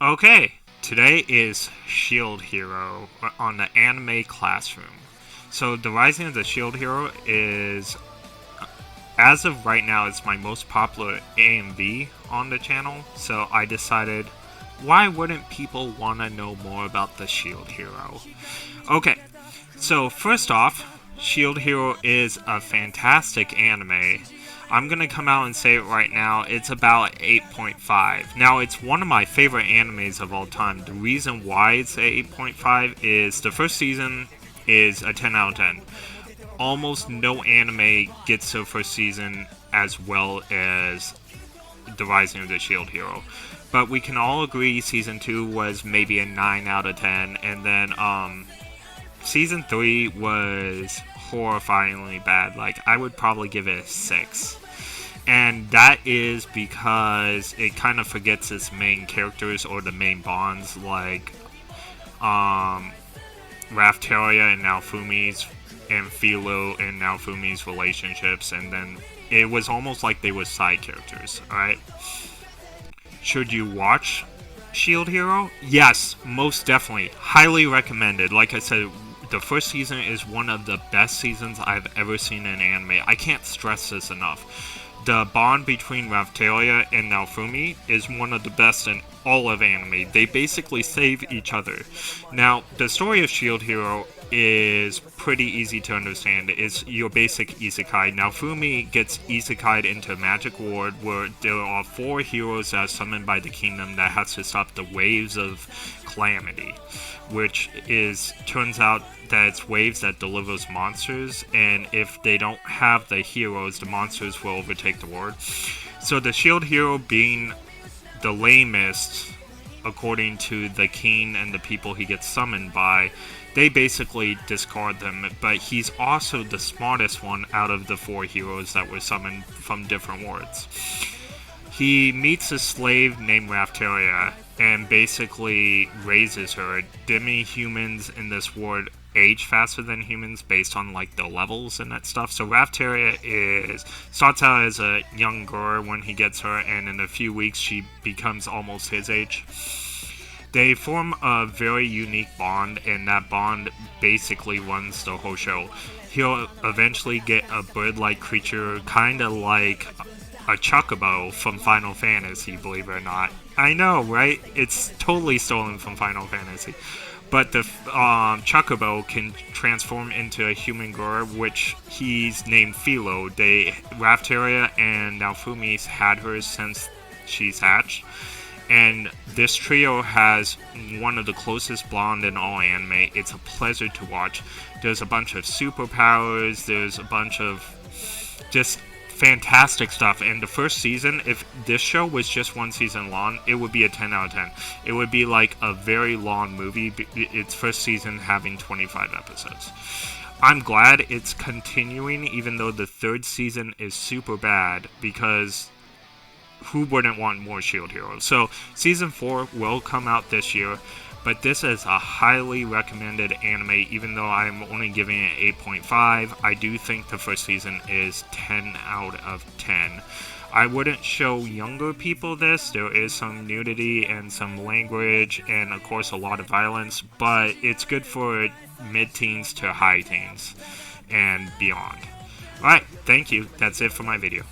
Okay, today is Shield Hero on the Anime Classroom. So, the Rising of the Shield Hero is, as of right now, it's my most popular AMV on the channel. So, I decided, why wouldn't people want to know more about the Shield Hero? Okay, so first off, Shield Hero is a fantastic anime. I'm gonna come out and say it right now, it's about 8.5. Now, it's one of my favorite animes of all time. The reason why it's 8.5 is the first season is a 10 out of 10. Almost no anime gets to the first season as well as The Rising of the Shield Hero. But we can all agree season 2 was maybe a 9 out of 10, and then season 3 was horrifyingly bad. Like, I would probably give it a 6. And that is because it kind of forgets its main characters or the main bonds, like Raftalia and Naofumi's, and Philo and Naofumi's relationships, and then it was almost like they were side characters, alright? Should you watch Shield Hero? Yes, most definitely. Highly recommended. Like I said, the first season is one of the best seasons I've ever seen in anime. I can't stress this enough. The bond between Raftalia and Naofumi is one of the best in all of anime. They basically save each other. Now, the story of Shield Hero is pretty easy to understand. It's your basic isekai. Naofumi gets isekai'd into a magic world where there are 4 heroes that are summoned by the kingdom that has to stop the waves of calamity, which turns out that it's waves that delivers monsters, and if they don't have the heroes, the monsters will overtake the world. So the Shield Hero, being the lamest, according to the king and the people he gets summoned by, they basically discard them, but he's also the smartest one out of the 4 heroes that were summoned from different worlds. He meets a slave named Raftalia and basically raises her. Demi-humans in this world age faster than humans based on like the levels and that stuff. So Raftalia starts out as a young girl when he gets her, and in a few weeks she becomes almost his age. They form a very unique bond, and that bond basically runs the whole show. He'll eventually get a bird-like creature, kind of like a chocobo from Final Fantasy, believe it or not. I know, right? It's totally stolen from Final Fantasy. But the chocobo can transform into a human girl, which he's named Philo. Raftalia and Naofumi had her since she's hatched. And this trio has one of the closest bond in all anime. It's a pleasure to watch. There's a bunch of superpowers. There's a bunch of just fantastic stuff. And the first season, if this show was just one season long, it would be a 10 out of 10. It would be like a very long movie, its first season having 25 episodes. I'm glad it's continuing, even though the 3rd season is super bad, because who wouldn't want more Shield Heroes? So season 4 will come out this year, but this is a highly recommended anime. Even though I'm only giving it 8.5, I do think the first season is 10 out of 10. I wouldn't show younger people this. There is some nudity and some language and of course a lot of violence, but it's good for mid-teens to high teens and beyond. Alright, thank you. That's it for my video.